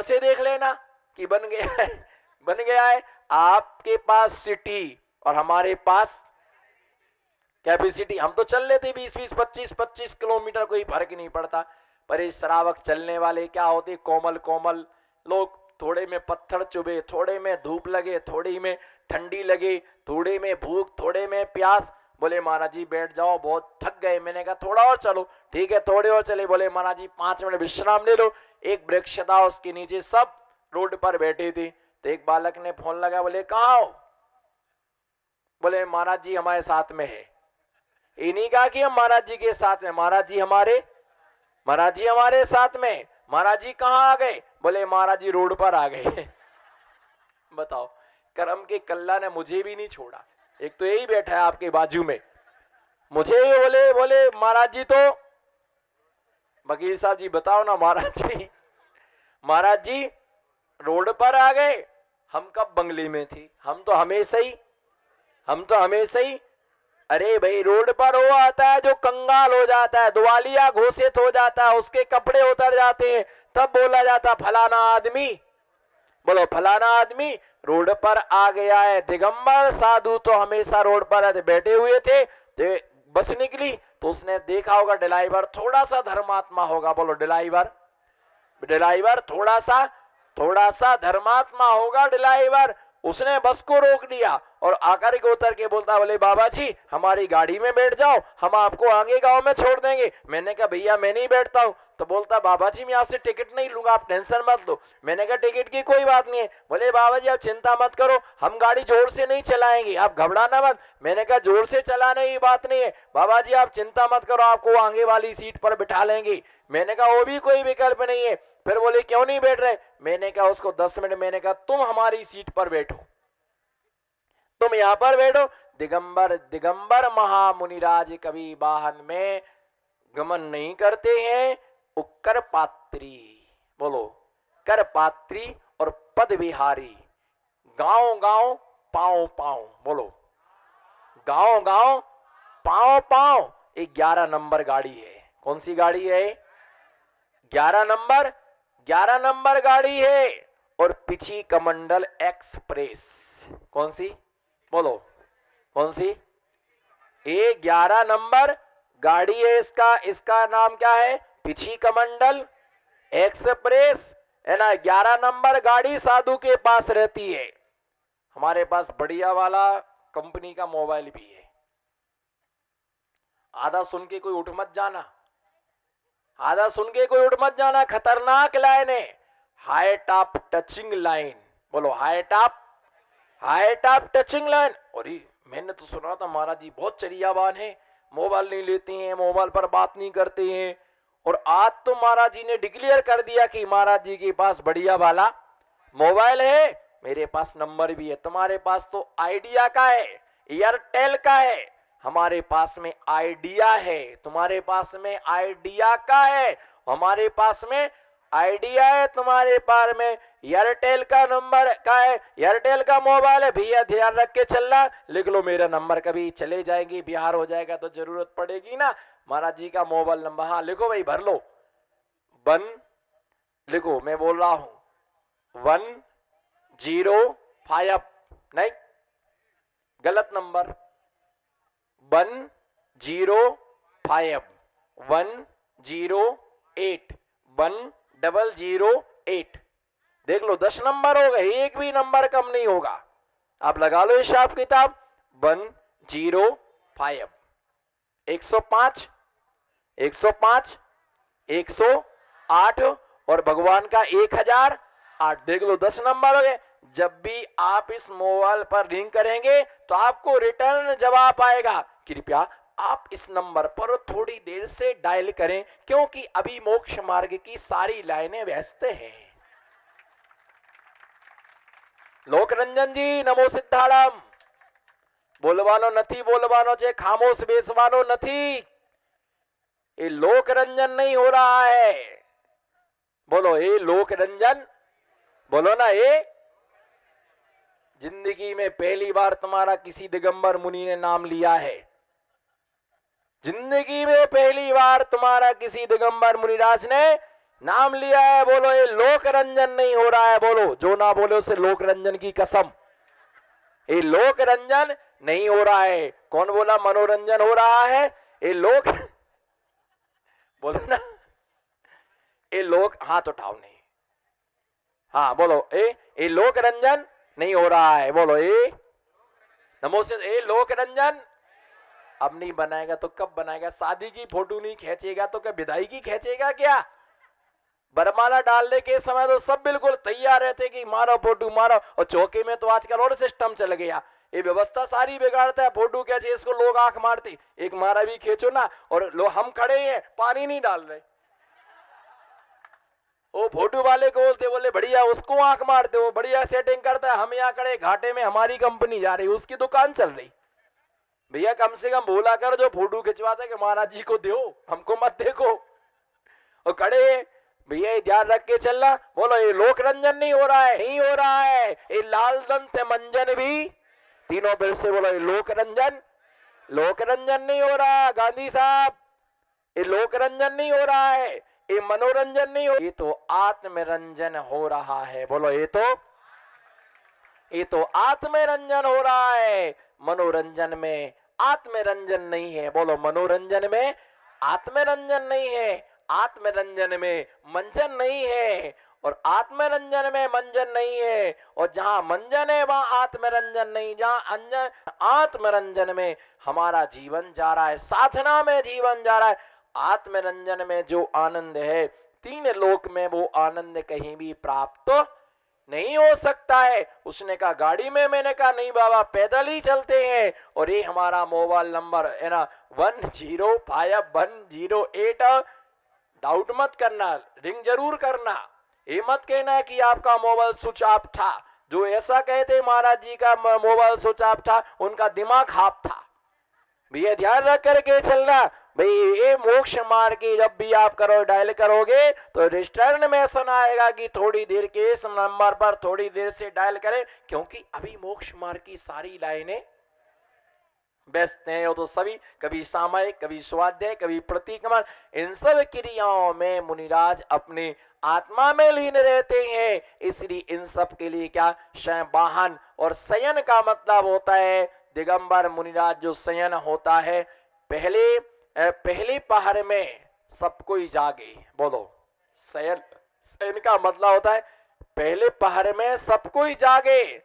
से देख लेना कि बन गया है, बन गया है। आपके पास सिटी और हमारे पास कैपेसिटी, हम तो चल लेते 20-20, 25-25 किलोमीटर, कोई फर्क नहीं पड़ता। पर इस श्रावक चलने वाले क्या होते, कोमल कोमल लोग, थोड़े में पत्थर चुभे, थोड़े में धूप लगे, थोड़ी में ठंडी लगे, थोड़े में भूख, थोड़े में प्यास। बोले महाराज जी बैठ जाओ, बहुत थक गए। मैंने कहा थोड़ा और चलो। ठीक है थोड़े और चले। बोले महाराज जी 5 मिनट विश्राम ले लो। एक वृक्ष था उसके नीचे सब रोड पर बैठे थे। तो एक बालक ने फोन लगा, बोले कहाँ हो? बोले महाराज जी हमारे साथ में है। इन्हीं कहा कि हम महाराज जी के साथ में, महाराज जी हमारे साथ में। महाराज जी कहाँ आ गए? बोले महाराज जी रोड पर आ गए। बताओ, करम के कल्ला ने मुझे भी नहीं छोड़ा। एक तो यही बैठा है आपके बाजू में, मुझे भी बोले महाराज जी तो, वकील साहब जी बताओ ना महाराज जी रोड पर आ गए। हम कब बंगले में थे? हम तो हमेशा ही। अरे भाई रोड पर वो आता है जो कंगाल हो जाता है, दिवालिया घोषित हो जाता है, उसके कपड़े उतर जाते हैं, तब बोला जाता फलाना आदमी। बोलो फलाना आदमी रोड पर आ गया है। दिगंबर साधु तो हमेशा रोड पर बैठे हुए थे। तो बस निकली तो उसने देखा होगा ड्राइवर थोड़ा सा धर्मात्मा होगा। बोलो ड्राइवर थोड़ा सा धर्मात्मा होगा ड्राइवर। उसने बस को रोक दिया और आकर के उतर के बोलता, बोले बाबा जी हमारी गाड़ी में बैठ जाओ, हम आपको आगे गांव में छोड़ देंगे। मैंने कहा भैया मैं नहीं बैठता हूं। तो बोलता बाबा जी मैं आपसे टिकट नहीं लूंगा, आप टेंशन मत लो। मैंने कहा टिकट की कोई बात नहीं है। बोले बाबा जी आप चिंता मत करो, हम गाड़ी जोर से नहीं चलाएंगे, आप घबराना मत। मैंने कहा जोर से चलाने की बात नहीं है बाबा जी, आप चिंता मत करो, आपको आगे वाली सीट पर बिठा लेंगे। मैंने कहा वो भी कोई विकल्प नहीं है। फिर बोले क्यों नहीं बैठ रहे? मैंने कहा उसको 10 मिनट, मैंने कहा तुम हमारी सीट पर बैठो, तुम यहां पर बैठो। दिगंबर महामुनिराज कभी वाहन में गमन नहीं करते हैं। उक्कर पात्री, बोलो कर पात्री और पद विहारी। गांव गांव पांव पांव, बोलो गांव गांव पांव पांव। 11 नंबर गाड़ी है। कौन सी गाड़ी है? 11 नंबर गाड़ी है। और पिछी कमंडल एक्सप्रेस। कौन सी? बोलो कौन सी? 11 नंबर गाड़ी है इसका नाम क्या है? पिछी कमंडल एक्सप्रेस है ना। 11 नंबर गाड़ी साधु के पास रहती है। हमारे पास बढ़िया वाला कंपनी का मोबाइल भी है। आधा सुन के कोई उठ मत जाना, खतरनाक लाइन है। High top touching line. बोलो हाई टॉप टचिंग लाइन। और मैंने तो सुना था महाराज जी बहुत चरियावान है, मोबाइल नहीं लेते हैं, मोबाइल पर बात नहीं करते हैं। और आज तो महाराज जी ने डिक्लेयर कर दिया कि महाराज जी के पास बढ़िया वाला मोबाइल है। मेरे पास नंबर भी है। तुम्हारे पास तो आइडिया का है, एयरटेल का है, हमारे पास में आइडिया है। तुम्हारे पास में आइडिया का है, हमारे पास में आइडिया है। तुम्हारे पास में एयरटेल का नंबर का है, एयरटेल का मोबाइल है। भैया ध्यान रख के चलना, लिख लो मेरा नंबर, कभी चले जाएंगे बिहार हो जाएगा तो जरूरत पड़ेगी ना। महाराज जी का मोबाइल नंबर, हाँ लिखो भाई, भर लो। लिखो, मैं बोल रहा हूं 105, नहीं गलत नंबर, 105 108 1008। देख लो 10 नंबर हो गए, एक भी नंबर कम नहीं होगा। आप लगा लो हिसाब किताब। 105 105 105 108 और भगवान का 1008। देख लो 10 नंबर हो गए। जब भी आप इस मोबाइल पर रिंग करेंगे तो आपको रिटर्न जवाब आएगा। कृपया आप इस नंबर पर थोड़ी देर से डायल करें, क्योंकि अभी मोक्ष मार्ग की सारी लाइनें व्यस्त हैं। લોકરંજન जी नमो सिद्धाड़म। बोलवानो નથી, बोलवानो છે, खामोश बेसवानो નથી। ये लोकरंजन नहीं हो रहा है। बोलो ये लोकरंजन, बोलो ना। ये जिंदगी में पहली बार तुम्हारा किसी दिगंबर मुनि ने नाम लिया है। जिंदगी में पहली बार तुम्हारा किसी दिगंबर मुनिराज ने नाम लिया है, बोलो ये लोक रंजन नहीं हो रहा है। बोलो, जो ना बोले उसे लोक रंजन की कसम, ये लोक रंजन नहीं हो रहा है। कौन बोला मनोरंजन हो रहा है? ये लोक बोलो ना, ये लोक, हाथ उठाओ नहीं, हाँ बोलो, ये लोक रंजन नहीं हो रहा है। बोलो ये नमो से, ये लोक रंजन अब नहीं बनाएगा तो कब बनाएगा? शादी की फोटो नहीं खींचेगा तो क्या विदाई की खींचेगा क्या? बरमाला डालने के समय तो सब बिल्कुल तैयार रहते कि मारो फोटो मारो, और चौके में तो आजकल और सिस्टम चल गया, ये व्यवस्था सारी बिगाड़ता है। फोटो क्या चाहिए, इसको लोग आंख मारते, एक मारा भी खींचो ना, और लो हम खड़े हैं पानी नहीं डाल रहे, वो फोटो वाले को बोलते, बोले बढ़िया, उसको आंख मारते, वो बढ़िया सेटिंग करता है, हम यहाँ खड़े घाटे में, हमारी कंपनी जा रही, उसकी दुकान चल रही। भैया कम से कम बोला कर, जो फोटो खिंचवाते कि महाराज जी को दो, हमको मत देखो। और खड़े भैया ध्यान रख के चलना। बोलो ये लोक रंजन नहीं हो रहा है, नहीं हो रहा है। ये लाल दंत मंजन भी, तीनों फिर से बोलो, ये लोक रंजन, लोक रंजन नहीं हो रहा गांधी साहब, ये लोक रंजन नहीं हो रहा है, ये मनोरंजन नहीं हो, ये तो आत्मरंजन हो रहा है। बोलो ये तो आत्मरंजन हो रहा है। मनोरंजन में आत्मरंजन नहीं है। बोलो मनोरंजन में आत्मरंजन नहीं है, आत्मरंजन में मंजन नहीं है, और आत्मरंजन में मंजन नहीं है। और जहां मंजन है वहां आत्मरंजन नहीं, जहां अंजन आत्मरंजन में हमारा जीवन जा रहा है, साधना में जीवन जा रहा है। आत्मरंजन में जो आनंद है, तीन लोक में वो आनंद कहीं भी प्राप्त नहीं हो सकता है। उसने कहा गाड़ी में, मैंने कहा नहीं बाबा पैदल ही चलते हैं। और ये हमारा मोबाइल नंबर है ना 105108, डाउट मत करना, रिंग जरूर करना। ये मत कहना कि आपका मोबाइल स्विच ऑफ था। जो ऐसा कहते महाराज जी का मोबाइल स्विच ऑफ था, उनका दिमाग हाफ था। भैया ध्यान रख करके चलना। भाई ये मोक्ष मार्ग की जब भी आप करो डायल करोगे तो रजिस्टर में ऐसा आएगा कि थोड़ी देर के इस नंबर पर थोड़ी देर से डायल करें, क्योंकि अभी मोक्ष मार्ग की सारी लाइनें व्यस्त हैं। वो तो सभी कभी सामयिक, कभी स्वाध्याय, कभी प्रतिक्रमण, इन सब क्रियाओं में मुनिराज अपने आत्मा में लीन रहते हैं। इसलिए इन सब के लिए क्या वाहन, और शयन का मतलब होता है दिगंबर मुनिराज जो शयन होता है, पहले पहर में सब कोई जागे। बोलो शयन, शयन का मतलब होता है पहले पहर में सब कोई जागे,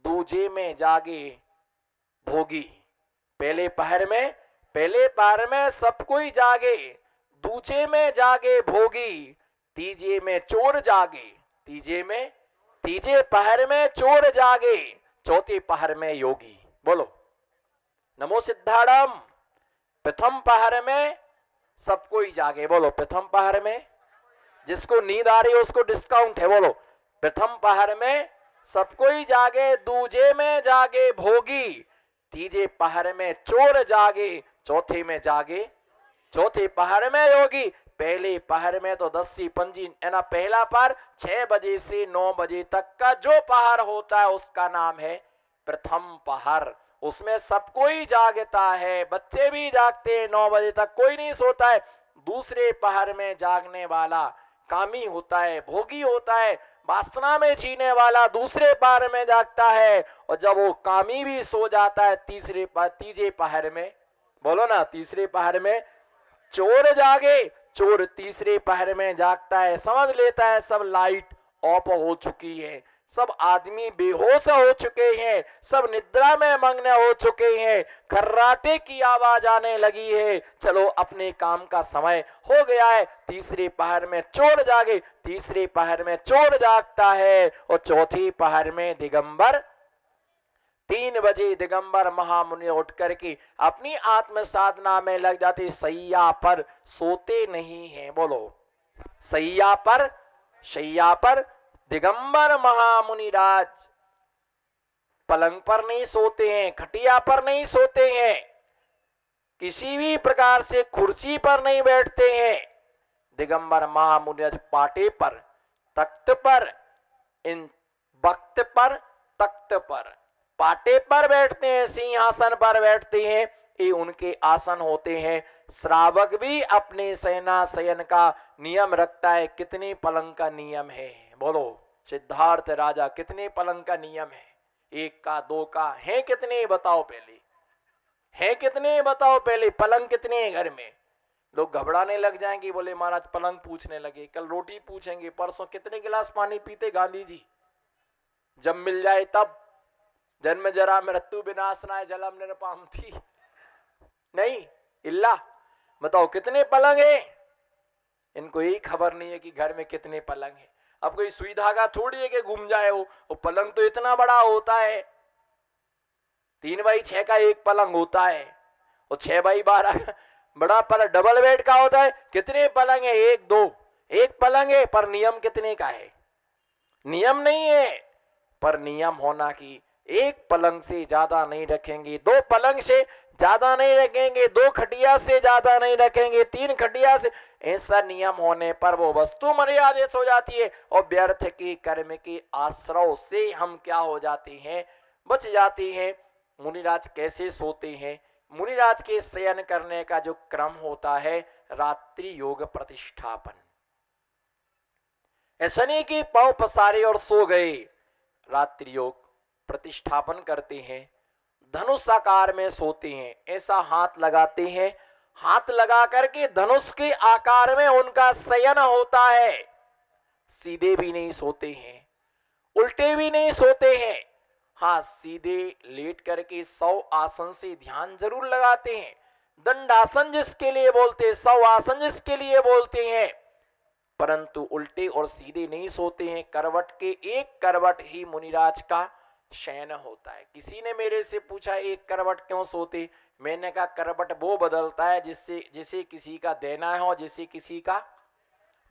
दूजे में जागे भोगी। पहले पहर में सब कोई जागे, दूजे में जागे भोगी, तीजे में चोर जागे, तीजे पहर में चोर जागे, चौथे पहर में योगी। बोलो नमो सिद्धाड़म। प्रथम पहर में सब कोई जागे। बोलो प्रथम पहर में, जिसको नींद आ रही है उसको डिस्काउंट है। बोलो प्रथम पहर में सब कोई जागे, दूजे में जागे भोगी, तीजे पहर में चोर जागे, चौथे में जागे, चौथे पहर में योगी। पहले पहर में तो 10 पंजी है ना, पहला पहर 6 बजे से 9 बजे तक का जो पहर होता है उसका नाम है प्रथम पहर। उसमें सब कोई जागता है, बच्चे भी जागते हैं, 9 बजे तक कोई नहीं सोता है। दूसरे पहर में जागने वाला कामी होता है, भोगी होता है, वासना में जीने वाला दूसरे पहर में जागता है। और जब वो कामी भी सो जाता है तीजे पहर में, बोलो ना तीसरे पहर में चोर जागे, चोर तीसरे पहर में जागता है, समझ लेता है सब लाइट ऑफ हो चुकी है, सब आदमी बेहोश हो चुके हैं, सब निद्रा में मग्न हो चुके हैं, खर्राटे की आवाज आने लगी है, चलो अपने काम का समय हो गया है। तीसरे पहर में चोर जागे, तीसरे पहर में चोर जागता है। और चौथी पहर में दिगंबर, 3 बजे दिगंबर महामुनि उठ करके अपनी आत्म साधना में लग जाते, सैया पर सोते नहीं हैं। बोलो सैया पर दिगंबर महामुनिराज पलंग पर नहीं सोते हैं, खटिया पर नहीं सोते हैं, किसी भी प्रकार से कुर्सी पर नहीं बैठते हैं। दिगंबर महामुनिराज पाटे पर, तख्त पर, इन वक्त पर, तख्त पर, पाटे पर बैठते हैं, सिंहासन पर बैठते हैं, ये उनके आसन होते हैं। श्रावक भी अपने शयन का नियम रखता है। कितने पलंग का नियम है? बोलो सिद्धार्थ राजा, कितने पलंग का नियम है? 1 का, 2 का, है कितने बताओ पहले, है कितने बताओ पहले, पलंग कितने हैं घर में? लोग घबराने लग जाएंगे, बोले महाराज पलंग पूछने लगे, कल रोटी पूछेंगे, परसों कितने गिलास पानी पीते गांधी जी? जब मिल जाए तब। जन्म जरा मृत्यु विनाशनाय जलम निरपाम थी नहीं इल्ला। बताओ कितने पलंग है? इनको यही खबर नहीं है कि घर में कितने पलंग है। अब कोई सुई धागा थोड़ी है कि घूम जाए वो पलंग तो इतना बड़ा होता है। 3x6 का एक पलंग होता है और 6x12 बड़ा पलंग डबल बेड का होता है। कितने पलंग है? 1 2 एक पलंग है, पर नियम कितने का है? नियम नहीं है, पर नियम होना कि 1 पलंग से ज्यादा नहीं रखेंगे, 2 पलंग से ज्यादा नहीं रखेंगे, 2 खटिया से ज्यादा नहीं रखेंगे, 3 खटिया से। ऐसा नियम होने पर वो वस्तु मर्यादित हो जाती है और व्यर्थ के कर्म के आश्रय से हम क्या हो जाते हैं? बच जाते हैं। मुनिराज कैसे सोते हैं? मुनिराज के शयन करने का जो क्रम होता है, रात्रि योग प्रतिष्ठापन। ऐसा नहीं कि पांव पसारे और सो गए। रात्रि योग प्रतिष्ठापन करते हैं, धनुष आकार में सोते हैं। ऐसा हाथ लगाते हैं, हाथ लगा करके धनुष के आकार में उनका शयन होता है। सीधे भी नहीं सोते हैं, उल्टे भी नहीं सोते हैं। हाँ, सीधे लेट करके 100 आसन से ध्यान जरूर लगाते हैं। दंडासन जिसके लिए बोलते हैं, 100 आसन जिसके लिए बोलते हैं, परंतु उल्टे और सीधे नहीं सोते हैं। करवट के एक करवट ही मुनिराज का शयन होता है। किसी ने मेरे से पूछा एक करवट क्यों सोते? मैंने कहा करवट वो बदलता है जिसे किसी का देना है और जिसे किसी का,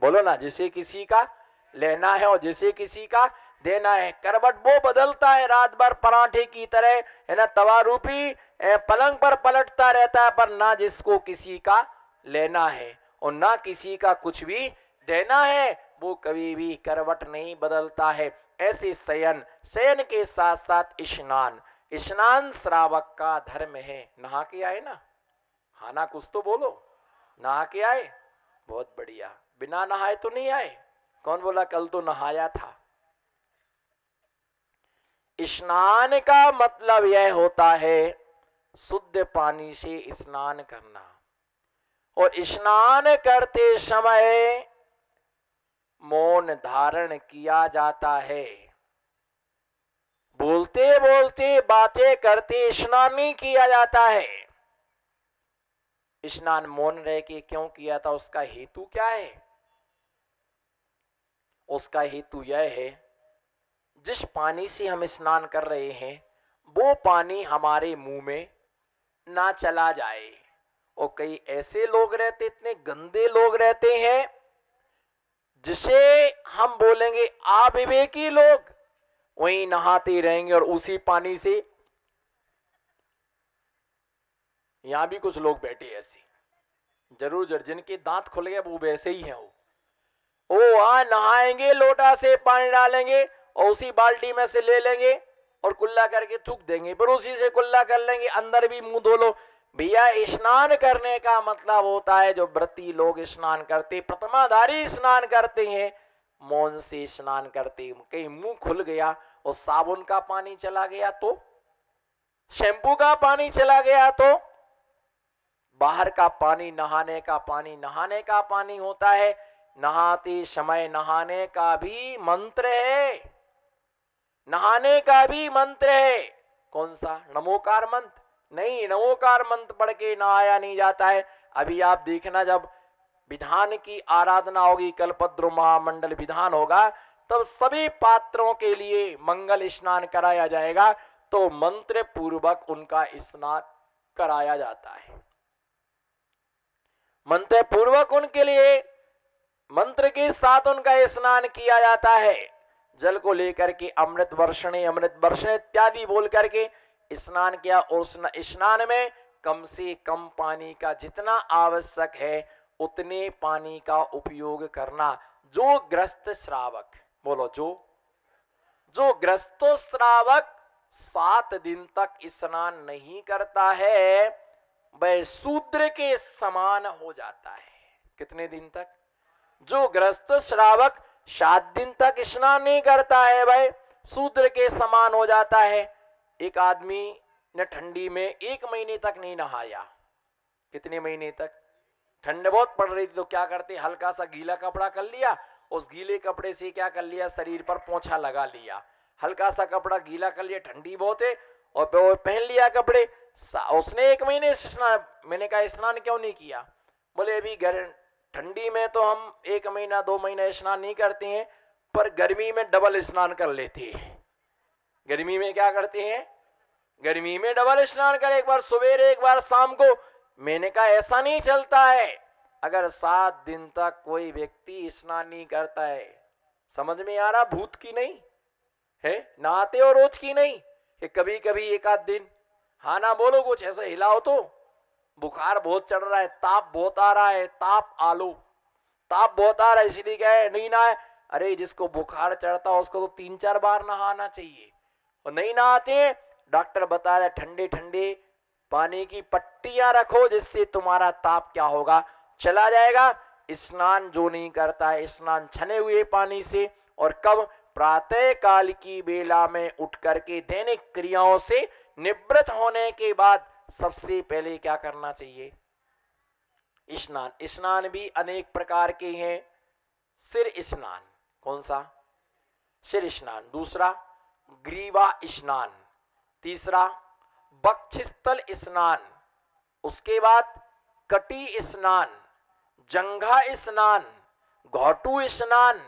बोलो ना, जिसे किसी का लेना है और जिसे किसी का देना है। करवट वो बदलता है, रात भर पराठे की तरह है ना, तवा रूपी पलंग पर पलटता रहता है, पर ना जिसको किसी का लेना है और ना किसी का कुछ भी देना है, वो कभी भी करवट नहीं बदलता है। ऐसे शयन के साथ साथ स्नान श्रावक का धर्म है। नहा के आए ना? हाँ ना, कुछ तो बोलो। नहा के आए? बहुत बढ़िया। बिना नहाए तो नहीं आए? कौन बोला कल तो नहाया था? स्नान का मतलब यह होता है शुद्ध पानी से स्नान करना, और स्नान करते समय मौन धारण किया जाता है। बोलते बोलते बातें करते स्नान नहीं किया जाता है। स्नान मौन रह के क्यों किया था? उसका हेतु क्या है? उसका हेतु यह है, जिस पानी से हम स्नान कर रहे हैं वो पानी हमारे मुंह में ना चला जाए। और कई ऐसे लोग रहते, इतने गंदे लोग रहते हैं, जिसे हम बोलेंगे अविवेकी लोग, वहीं नहाते रहेंगे और उसी पानी से। यहां भी कुछ लोग बैठे ऐसे, जरूर जिनके दांत खुल गए वो वैसे ही हैं। वो वहां नहाएंगे, लोटा से पानी डालेंगे और उसी बाल्टी में से ले लेंगे और कुल्ला करके थूक देंगे, फिर उसी से कुल्ला कर लेंगे, अंदर भी मुंह धो लो। भैया, स्नान करने का मतलब होता है, जो व्रती लोग स्नान करते, प्रथमाधारी स्नान करते हैं, मौन से स्नान करते। कहीं मुंह खुल गया और साबुन का पानी चला गया तो, शैम्पू का पानी चला गया तो, बाहर का पानी नहाने का पानी होता है। नहाते समय नहाने का भी मंत्र है, नहाने का भी मंत्र है। कौन सा? नमोकार मंत्र? नहीं, नमोकार मंत्र पढ़ के नहाया नहीं जाता है। अभी आप देखना, जब विधान की आराधना होगी, कल्पद्रु महामंडल विधान होगा, तब सभी पात्रों के लिए मंगल स्नान कराया जाएगा, तो मंत्र पूर्वक उनका स्नान कराया जाता है। मंत्र पूर्वक उनके लिए, मंत्र के साथ उनका स्नान किया जाता है। जल को लेकर के अमृत वर्षणे इत्यादि बोल करके स्नान किया। और स्नान में कम से कम पानी का जितना आवश्यक है उतने पानी का उपयोग करना। जो ग्रस्त श्रावक, बोलो, जो ग्रस्तो श्रावक 7 दिन तक स्नान नहीं करता है, वह शूद्र के समान हो जाता है। कितने दिन तक? जो गृहस्थ श्रावक 7 दिन तक स्नान नहीं करता है वह शूद्र के समान हो जाता है। एक आदमी ने ठंडी में 1 महीने तक नहीं नहाया। कितने महीने तक? ठंड बहुत पड़ रही थी तो क्या करते, हल्का सा गीला कपड़ा कर लिया, उस गीले कपड़े से क्या कर लिया, शरीर पर पोंछा लगा लिया, हल्का सा कपड़ा गीला कर लिया, ठंडी बहुत है, और पहन लिया कपड़े। उसने 1 महीने से स्नान, मैंने कहा स्नान क्यों नहीं किया? बोले अभी ठंडी में तो हम 1 महीना 2 महीना स्नान नहीं करते हैं, पर गर्मी में डबल स्नान कर लेते हैं। गर्मी में क्या करते हैं? गर्मी में डबल स्नान कर, एक बार सवेरे एक बार शाम को। मैंने कहा ऐसा नहीं चलता है। अगर 7 दिन तक कोई व्यक्ति स्नान नहीं करता है, समझ में आ रहा? भूत की नहीं है, नहाते हो रोज की नहीं, कि कभी कभी एक आध दिन। हाँ ना बोलो, कुछ ऐसा हिलाओ तो। बुखार बहुत चढ़ रहा है, ताप बहुत आ रहा है, ताप आलो, ताप बहुत आ रहा है इसलिए क्या है नहीं नहाए। अरे जिसको बुखार चढ़ता है उसको तो 3-4 बार नहाना चाहिए, और नहीं नहाते हैं। डॉक्टर बता रहा है ठंडे ठंडे पानी की पट्टियां रखो, जिससे तुम्हारा ताप क्या होगा, चला जाएगा। स्नान जो नहीं करता है, स्नान छने हुए पानी से, और कब? प्रातः काल की बेला में उठ करके दैनिक क्रियाओं से निवृत्त होने के बाद सबसे पहले क्या करना चाहिए? स्नान। स्नान भी अनेक प्रकार के हैं। सिर स्नान। कौन सा? सिर स्नान। दूसरा ग्रीवा स्नान। तीसरा वक्षस्थल स्नान। उसके बाद कटी स्नान, जंघा स्नान, घोटू स्नान,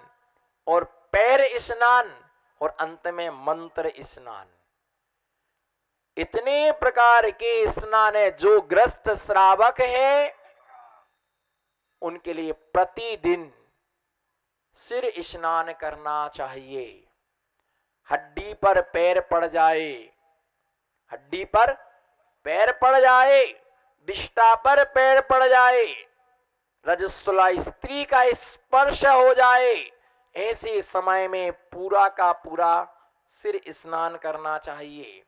और पैर स्नान, और अंत में मंत्र स्नान। इतने प्रकार के स्नान है। जो ग्रस्त श्रावक है उनके लिए प्रतिदिन सिर स्नान करना चाहिए। हड्डी पर पैर पड़ जाए, हड्डी पर पैर पड़ जाए, विष्ठा पर पैर पड़ जाए, रजस्वला स्त्री का स्पर्श हो जाए, ऐसे समय में पूरा का पूरा सिर स्नान करना चाहिए।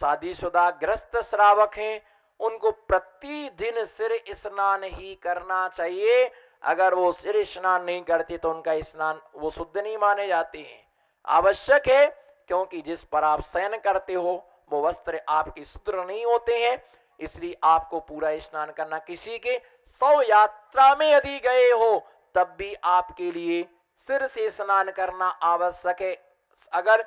शादीशुदा ग्रस्त श्रावक हैं, उनको प्रतिदिन सिर स्नान ही करना चाहिए। अगर वो सिर स्नान नहीं करते तो उनका स्नान वो शुद्ध नहीं माने जाते हैं। आवश्यक है, क्योंकि जिस पर आप शयन करते हो वो वस्त्र आपके शुद्ध नहीं होते हैं, इसलिए आपको पूरा स्नान करना। किसी के 100 यात्रा में यदि गए हो तब भी आपके लिए सिर से स्नान करना आवश्यक है। अगर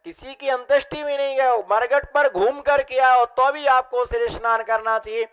किसी की अंत्येष्टि में नहीं गए हो, मरघट पर घूम कर के आओ तो भी आपको सिर स्नान करना चाहिए।